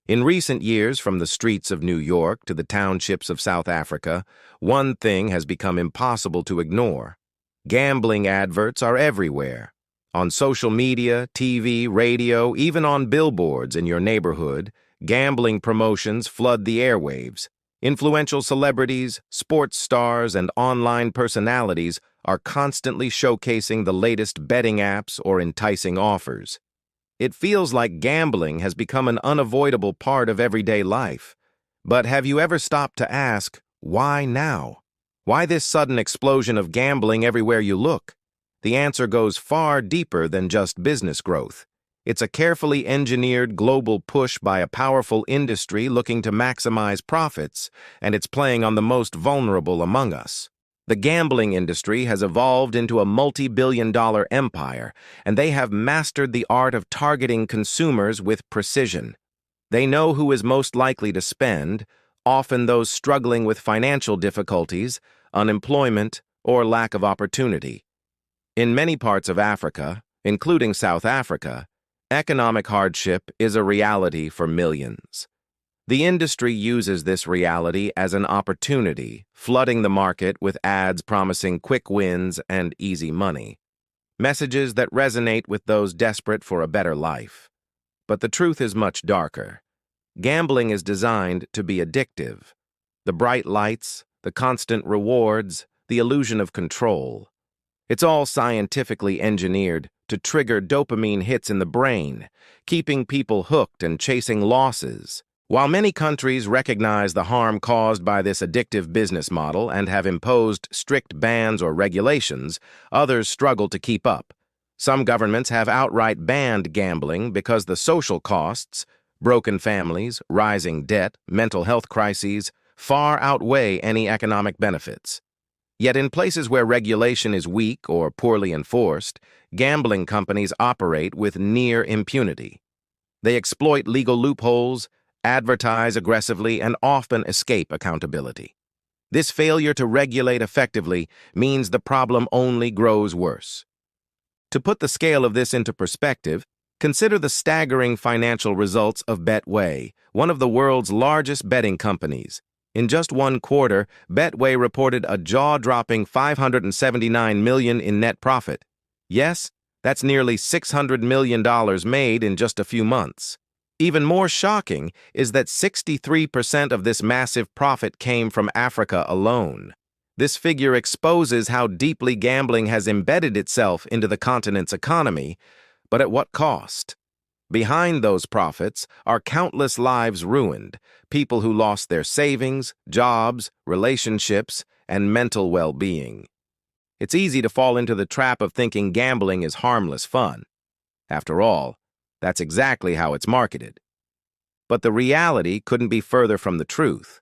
In recent years, from the streets of New York to the townships of South Africa, one thing has become impossible to ignore. Gambling adverts are everywhere. On social media, TV, radio, even on billboards in your neighborhood, gambling promotions flood the airwaves. Influential celebrities, sports stars, and online personalities are constantly showcasing the latest betting apps or enticing offers. It feels like gambling has become an unavoidable part of everyday life. But have you ever stopped to ask, why now? Why this sudden explosion of gambling everywhere you look? The answer goes far deeper than just business growth. It's a carefully engineered global push by a powerful industry looking to maximize profits, and it's playing on the most vulnerable among us. The gambling industry has evolved into a multi-billion-dollar empire, and they have mastered the art of targeting consumers with precision. They know who is most likely to spend, often those struggling with financial difficulties, unemployment, or lack of opportunity. In many parts of Africa, including South Africa, economic hardship is a reality for millions. The industry uses this reality as an opportunity, flooding the market with ads promising quick wins and easy money. Messages that resonate with those desperate for a better life. But the truth is much darker. Gambling is designed to be addictive. The bright lights, the constant rewards, the illusion of control. It's all scientifically engineered to trigger dopamine hits in the brain, keeping people hooked and chasing losses. While many countries recognize the harm caused by this addictive business model and have imposed strict bans or regulations, others struggle to keep up. Some governments have outright banned gambling because the social costs, broken families, rising debt, mental health crises, far outweigh any economic benefits. Yet in places where regulation is weak or poorly enforced, gambling companies operate with near impunity. They exploit legal loopholes, advertise aggressively, and often escape accountability. This failure to regulate effectively means the problem only grows worse. To put the scale of this into perspective, consider the staggering financial results of Betway, one of the world's largest betting companies. In just one quarter, Betway reported a jaw-dropping $579 million in net profit. Yes, that's nearly $600 million made in just a few months. Even more shocking is that 63% of this massive profit came from Africa alone. This figure exposes how deeply gambling has embedded itself into the continent's economy, but at what cost? Behind those profits are countless lives ruined, people who lost their savings, jobs, relationships, and mental well-being. It's easy to fall into the trap of thinking gambling is harmless fun. After all, that's exactly how it's marketed. But the reality couldn't be further from the truth.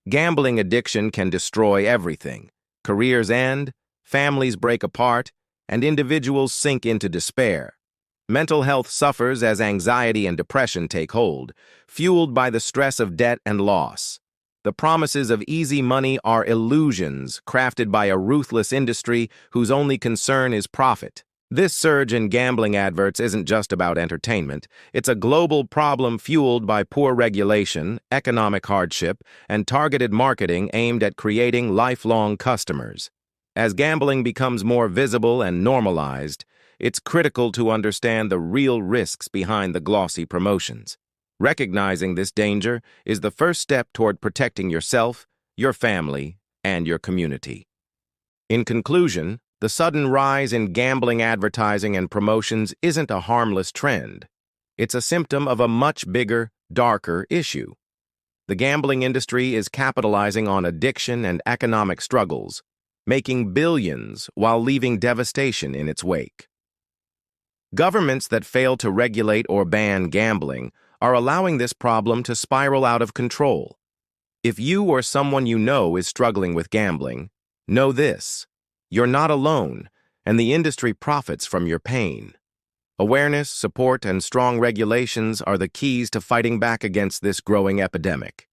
Gambling addiction can destroy everything. Careers end, families break apart, and individuals sink into despair. Mental health suffers as anxiety and depression take hold, fueled by the stress of debt and loss. The promises of easy money are illusions crafted by a ruthless industry whose only concern is profit. This surge in gambling adverts isn't just about entertainment. It's a global problem fueled by poor regulation, economic hardship, and targeted marketing aimed at creating lifelong customers. As gambling becomes more visible and normalized, it's critical to understand the real risks behind the glossy promotions. Recognizing this danger is the first step toward protecting yourself, your family, and your community. In conclusion, the sudden rise in gambling advertising and promotions isn't a harmless trend. It's a symptom of a much bigger, darker issue. The gambling industry is capitalizing on addiction and economic struggles, making billions while leaving devastation in its wake. Governments that fail to regulate or ban gambling are allowing this problem to spiral out of control. If you or someone you know is struggling with gambling, know this: you're not alone, and the industry profits from your pain. Awareness, support, and strong regulations are the keys to fighting back against this growing epidemic.